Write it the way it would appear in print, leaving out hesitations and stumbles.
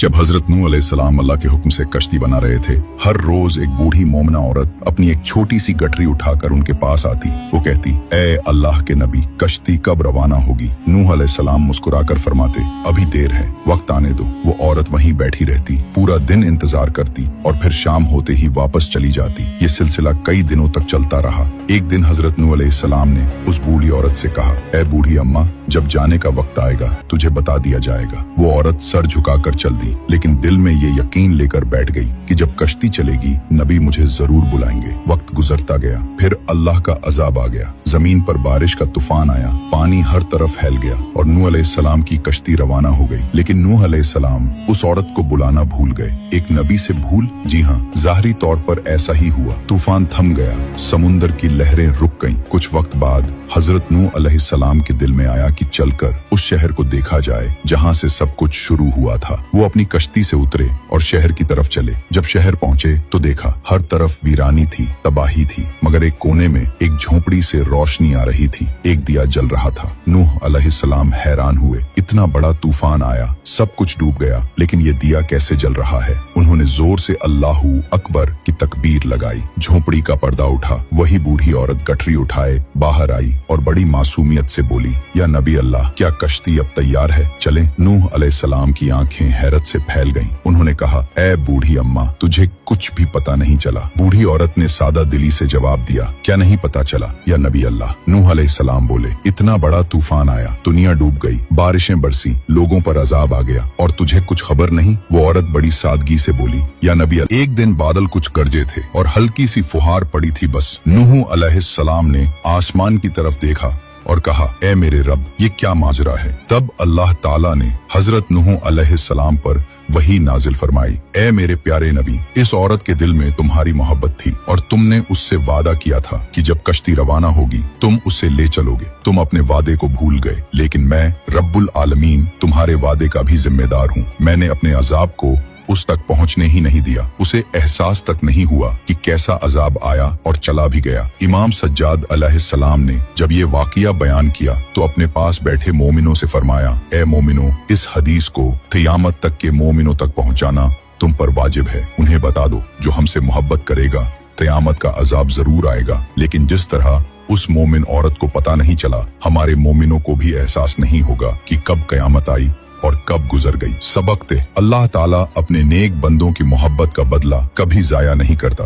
जब हजरत नूह अलैहिस्सलाम अल्लाह के हुक्म से कश्ती बना रहे थे, हर रोज एक बूढ़ी मोमना औरत अपनी एक छोटी सी गठरी उठाकर उनके पास आती। वो कहती, ए अल्लाह के नबी, कश्ती कब रवाना होगी? नूह अलैहिस्सलाम मुस्कुराकर फरमाते, अभी देर है, वक्त आने दो। वो औरत वहीं बैठी रहती, पूरा दिन इंतजार करती और फिर शाम होते ही वापस चली जाती। ये सिलसिला कई दिनों तक चलता रहा। एक दिन हजरत नूह अलैहिस्सलाम ने उस बूढ़ी औरत से कहा, ए बूढ़ी अम्मा, जब जाने का वक्त आएगा तुझे बता दिया जाएगा। वो औरत सर झुकाकर चल दी, लेकिन दिल में ये यकीन लेकर बैठ गई कि जब कश्ती चलेगी नबी मुझे जरूर बुलाएंगे। वक्त गुजरता गया, फिर अल्लाह का अजाब आ गया। जमीन पर बारिश का तूफान आया, पानी हर तरफ फैल गया और नूह अलैहिस्सलाम की कश्ती रवाना हो गई। लेकिन नूह अलैहिस्सलाम उस औरत को बुलाना भूल गए। एक नबी से भूल? जी हाँ, ज़ाहरी तौर पर ऐसा ही हुआ। तूफान थम गया, समुंदर की लहरें रुक गईं। कुछ वक्त बाद हजरत नूह अलैहिस्सलाम के दिल में आया कि चलकर उस शहर को देखा जाए जहाँ से सब कुछ शुरू हुआ था। वो अपनी कश्ती से उतरे और शहर की तरफ चले। जब शहर पहुंचे तो देखा हर तरफ वीरानी थी, तबाही थी, मगर एक कोने में एक झोपड़ी से रोशनी आ रही थी। एक दिया जल रहा था। नूह अलैहिस्सलाम हैरान हुए, इतना बड़ा तूफान आया, सब कुछ डूब गया, लेकिन ये दिया कैसे जल रहा है? उन्होंने जोर से अल्लाहू अकबर की तकबीर लगाई। झोपड़ी का पर्दा उठा। वही बूढ़ी औरत गठरी उठाए बाहर आई और बड़ी मासूमियत से बोली, या नबी अल्लाह, क्या कश्ती अब तैयार है? चलें। नूह अलैहिस्सलाम की आंखें हैरत से फैल गईं। उन्होंने कहा, ए बूढ़ी अम्मा, तुझे कुछ भी पता नहीं चला। बूढ़ी औरत ने सादा दिली से जवाब दिया, क्या नहीं पता चला या नबी अल्लाह? नूह अलैहिस्सलाम बोले, इतना बड़ा तूफान आया, दुनिया डूब गई, बारिशें बरसी, लोगों पर अजाब आ गया और तुझे कुछ खबर नहीं? वो औरत बड़ी सादगी से बोली, या नबी अल्लाह, एक दिन बादल कुछ गरजे थे और हल्की सी फुहार पड़ी थी बस। नूह अलैहिस्सलाम ने आसमान की तरफ देखा और कहा, ए मेरे रब, ये क्या माजरा है? तब अल्लाह ताला ने हजरत नूह अलैहिस्सलाम पर वही नाजिल फरमाई, ए मेरे प्यारे नबी, इस औरत के दिल में तुम्हारी मोहब्बत थी और तुमने उससे वादा किया था कि जब कश्ती रवाना होगी तुम उसे ले चलोगे। तुम अपने वादे को भूल गए, लेकिन मैं रब्बुल आलमीन तुम्हारे वादे का भी जिम्मेदार हूँ। मैंने अपने अजाब को उस तक पहुंचने ही नहीं दिया। उसे एहसास तक नहीं हुआ कि कैसा अजाब आया और चला भी गया। इमाम सज्जाद अलैहिस्सलाम ने जब ये वाकया बयान किया तो अपने पास बैठे मोमिनों से फरमाया, ए मोमिनों, इस हदीस को क़यामत तक के मोमिनों तक पहुंचाना तुम पर वाजिब है। उन्हें बता दो, जो हमसे मोहब्बत करेगा क़यामत का अजाब जरूर आएगा, लेकिन जिस तरह उस मोमिन औरत को पता नहीं चला, हमारे मोमिनों को भी एहसास नहीं होगा कि कब क़यामत आई और कब गुजर गई। सबक थे, अल्लाह ताला अपने नेक बंदों की मोहब्बत का बदला कभी जाया नहीं करता।